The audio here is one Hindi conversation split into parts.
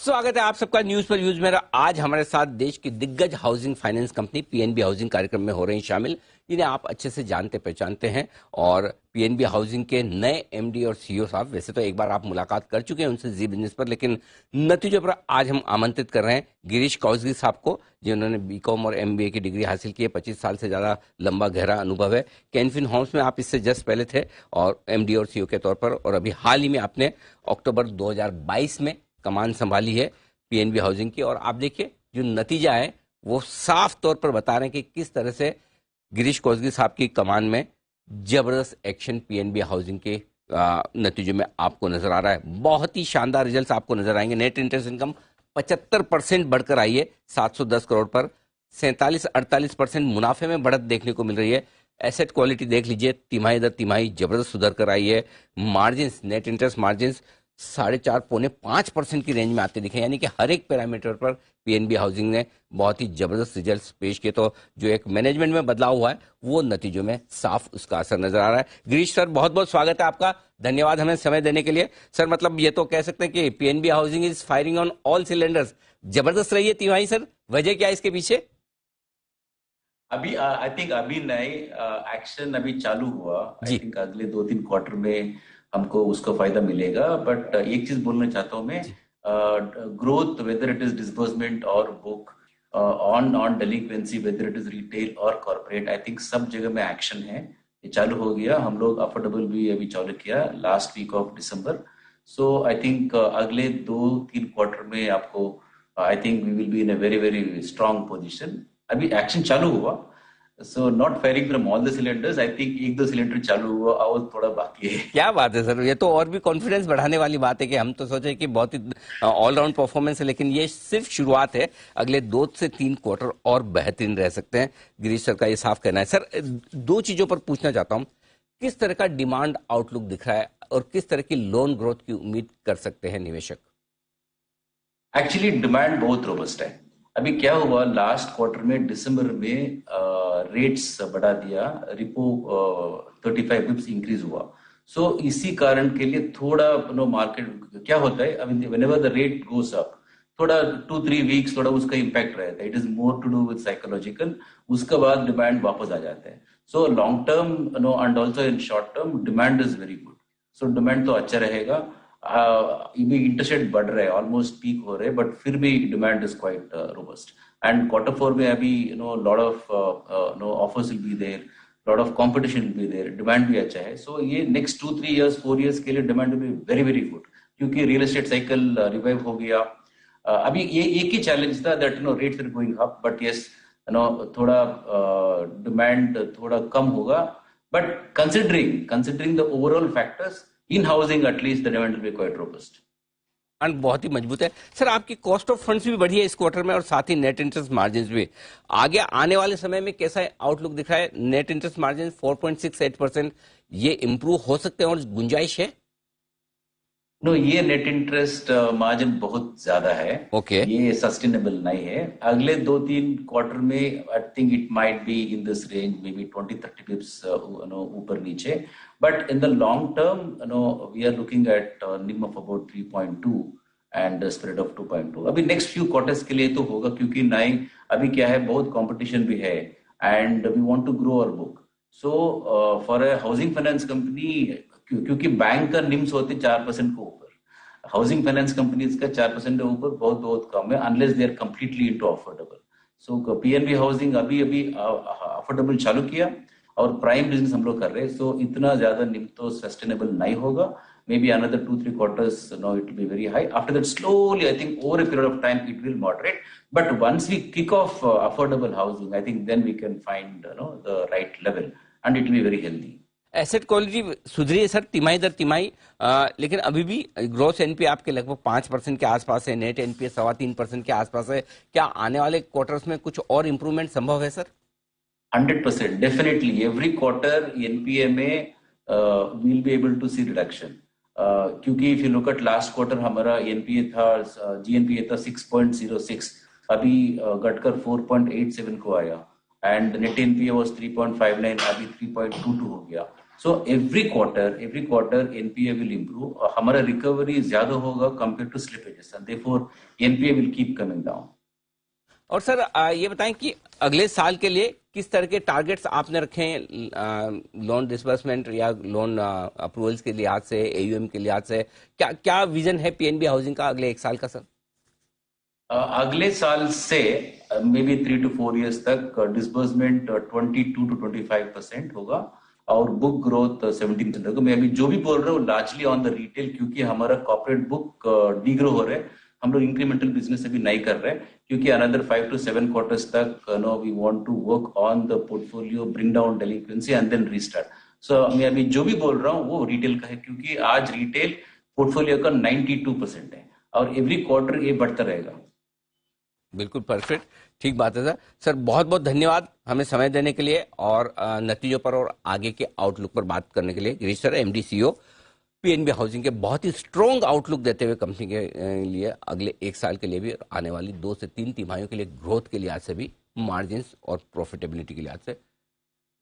स्वागत है आप सबका न्यूज पर यूज मेरा। आज हमारे साथ देश की दिग्गज housing finance company PNB housing कार्यक्रम में हो रही शामिल, जिन्हें आप अच्छे से जानते पहचानते हैं। और पीएनबी हाउसिंग के नए एमडी और सीईओ साहब, वैसे तो एक बार आप मुलाकात कर चुके हैं उनसे जी बिजनेस पर, लेकिन नतीजों पर आज हम आमंत्रित कर रहे हैं गिरीश कौसगी साहब को, जिन्होंने बीकॉम और एमबीए की डिग्री हासिल की है। 25 साल से ज्यादा लंबा गहरा अनुभव है। कैनफिन होम्स में आप इससे जस्ट पहले थे और एमडी और सीईओ के तौर पर, और अभी हाल ही में आपने अक्टूबर 2022 में कमान संभाली है पीएनबी हाउसिंग की। और आप देखिए जो नतीजा है वो साफ तौर पर बता रहे हैं कि किस तरह से गिरीश कौसगी साहब की कमान में जबरदस्त एक्शन पीएनबी हाउसिंग के नतीजों में आपको नजर आ रहा है। बहुत ही शानदार रिजल्ट्स आपको नजर आएंगे। नेट इंटरेस्ट इनकम 75% बढ़कर आई है 710 करोड़ पर। 47-48% मुनाफे में बढ़त देखने को मिल रही है। एसेट क्वालिटी देख लीजिए, तिमाही दर तिमाही जबरदस्त सुधर कर आई है। मार्जिन, नेट इंटरेस्ट मार्जिन 4.5-5% की रेंज में आते दिखे, यानी कि हर एक पैरामीटर पर पीएनबी हाउसिंग ने बहुत ही जबरदस्त रिजल्ट्स पेश किए। तो जो एक मैनेजमेंट में बदलाव हुआ है वो नतीजों में साफ उसका असर नजर आ रहा है। गिरीश सर, बहुत बहुत स्वागत है आपका। धन्यवाद हमें समय देने के लिए। सर, मतलब ये तो कह सकते हैं कि PNB housing is firing on all cylinders. जबरदस्त रही है तिमाही सर, वजह क्या है इसके पीछे? अभी आई थिंक अभी नए एक्शन अभी चालू हुआ। आई थिंक अगले 2-3 क्वार्टर में हमको उसका फायदा मिलेगा। बट एक चीज बोलना चाहता हूँ मैं, growth, whether it is disbursement और book, on delinquency, whether it is retail और कॉर्पोरेट, आई थिंक सब जगह में एक्शन है। ये चालू हो गया। हम लोग अफोर्डेबल भी अभी चालू किया last week of December. So I think अगले 2-3 क्वार्टर में आपको, I think we will be in a very very strong position. अभी एक्शन चालू हुआ, so not firing from all the cylinders. I think 1-2 cylinder चालू हुआ और थोड़ा बाकी है। क्या बात है सर, ये तो और भी कॉन्फिडेंस बढ़ाने वाली बात है कि हम तो सोचे कि बहुत ही ऑलराउंड परफॉर्मेंस है, लेकिन ये सिर्फ शुरुआत है। अगले 2 से 3 क्वार्टर और बेहतरीन रह सकते हैं, गिरीश सर का ये साफ कहना है। सर, 2 चीजों पर पूछना चाहता हूँ। किस तरह का डिमांड आउटलुक दिख रहा है और किस तरह की लोन ग्रोथ की उम्मीद कर सकते हैं निवेशक? एक्चुअली डिमांड बहुत रोबस्ट है। अभी क्या हुआ, लास्ट क्वार्टर में दिसंबर में रेट्स बढ़ा दिया, रिपो 35 बिप्स इंक्रीज हुआ। सो इसी कारण के लिए थोड़ा मार्केट क्या होता है, अभी whenever the rate goes up, थोड़ा 2-3 वीक्स थोड़ा उसका इम्पैक्ट रहता है। It is more to do with psychological. उसके बाद डिमांड वापस आ जाता है। So long term and also in short term demand is very good. So demand तो अच्छा रहेगा। भी इंटरेस्ट रेट बढ़ रहे हैं, ऑलमोस्ट पीक हो रहे हैं, बट फिर भी demand is quite robust. And quarter 4 में अभी lot of offers will be there, lot of competition will be there, demand भी अच्छा है। सो ये नेक्स्ट 2-3 इयर्स 4 इयर्स के लिए demand will be very very good, क्योंकि रियल एस्टेट साइकिल रिवाइव हो गया। अभी ये एक ही चैलेंज था that rates are going up, but yes थोड़ा डिमांड थोड़ा कम होगा। But considering the overall factors in housing, at least the demand will be quite robust and बहुत ही मजबूत है। सर, आपकी कॉस्ट ऑफ फंड्स भी बढ़ी है इस क्वार्टर में और साथ ही नेट इंटरेस्ट मार्जिन भी। आगे आने वाले समय में कैसा आउटलुक दिख रहा है? नेट इंटरेस्ट मार्जिन 4.68%, ये इंप्रूव हो सकते हैं और गुंजाइश है? नो, ये नेट इंटरेस्ट मार्जिन बहुत ज्यादा है। ओके। ये सस्टेनेबल नहीं है। अगले 2-3 क्वार्टर में I think it might be in this range, may be 20-30 bips ऊपर नीचे। But in the long term we are looking at NIM of about 3.2 and spread of 2.2। अभी नेक्स्ट फ्यू क्वार्टर्स के लिए तो होगा, क्योंकि नई अभी क्या है, बहुत कंपटीशन भी है and we want to grow our book. So for a housing finance company, क्योंकि बैंक का निम्स होते 4% के ऊपर, हाउसिंग फाइनेंस कंपनीज का 4% के ऊपर बहुत बहुत कम है, unless they are completely into affordable. So PNB housing अभी अभी अफोर्डेबल चालू किया और प्राइम बिजनेस हम लोग कर रहे हैं। सो इतना ज्यादा निम तो सस्टेनेबल नहीं होगा। Maybe another 2-3 quarters, it will be very high. After that, slowly, I think over a period of time, it will moderate. But once we kick off affordable housing, I think then we can find the right level, and it will be very healthy. Asset quality सुधरी है सर तिमाही दर तिमाही, लेकिन अभी भी ग्रोस एनपीए आपके लगभग 5% के आसपास है, नेट एनपीए 3.25% के आसपास है। क्या आने वाले क्वार्टर्स में कुछ और इंप्रूवमेंट संभव है sir? 100%, definitely every quarter NPA में we'll be able to see reduction. क्योंकि if you look at last quarter हमारा एनपीए था, जीएनपीए था 6.06, अभी घटकर 4.87 को आया। एंड नेट एनपीए वाज 3.59, अभी 3.22 हो गया। So every quarter NPA will improve, हमारा रिकवरी ज्यादा होगा compare to slippages, and therefore NPA will keep coming down. और सर ये बताएं कि अगले साल के लिए किस तरह के टारगेट्स आपने रखे हैं लोन डिसबर्समेंट या लोन अप्रूवल्स के लिहाज से, एयूएम के लिहाज से? क्या विजन है पीएनबी हाउसिंग का अगले एक साल का सर? अगले साल से मे बी 3 to 4 years तक डिसबर्समेंट 22 to 25% होगा और बुक ग्रोथ 17% होगा। मैं अभी जो भी बोल रहा हूँ लार्जली ऑन द रिटेल, क्योंकि हमारा कॉर्पोरेट बुक डीग्रो हो रहा है, हम लोग इंक्रीमेंटल बिजनेस अभी नहीं कर रहे हैं, क्योंकि अनदर 5 to 7 quarters तक we want to work on the portfolio, bring down delinquency and then restart. So मैं अभी जो भी बोल रहा हूँ वो रिटेल का है, क्योंकि आज रिटेल पोर्टफोलियो का 92% है और एवरी क्वार्टर ये बढ़ता रहेगा। बिल्कुल परफेक्ट, ठीक बात है सर। सर बहुत बहुत धन्यवाद हमें समय देने के लिए और नतीजों पर और आगे के आउटलुक पर बात करने के लिए। Girish sir, MD CEO PNB housing के बहुत ही स्ट्रॉन्ग आउटलुक देते हुए कंपनी के लिए अगले एक साल के लिए भी, आने वाली 2 से 3 तिमाहियों के लिए ग्रोथ के लिहाज से भी, मार्जिन और प्रॉफिटेबिलिटी के लिहाज से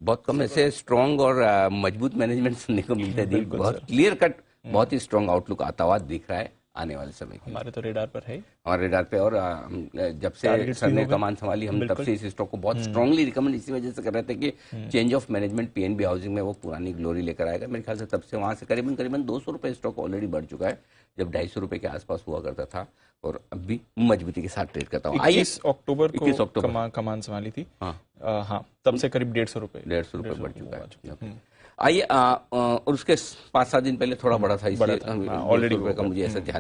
बहुत कम ऐसे स्ट्रॉन्ग और मजबूत मैनेजमेंट सुनने को मिलता है। बहुत क्लियर कट, बहुत ही स्ट्रॉन्ग आउटलुक आता हुआ दिख रहा है आने वाले समय के। हमारे तो रेडार पर है, हमारे रेडार पे, और जब से सर ने कमान संभाली हम तब से इस स्टॉक को बहुत स्ट्रांगली रिकमेंड इसी वजह से कर रहे थे कि change of management PNB housing में वो पुरानी ग्लोरी लेकर आएगा। मेरे ख्याल से तब से वहां से करीबन 200 रुपए स्टॉक ऑलरेडी बढ़ चुका है, जब 250 रुपए के आसपास हुआ करता था, और अब भी मजबूती के साथ ट्रेड करता हूँ। 21 अक्टूबर को कमान संभाली थी। हाँ, तब से करीब 150 रुपए बढ़ चुका है। आइए, और उसके 5-7 दिन पहले थोड़ा बड़ा था, इसलिए ऑलरेडी का मुझे ऐसा ध्यान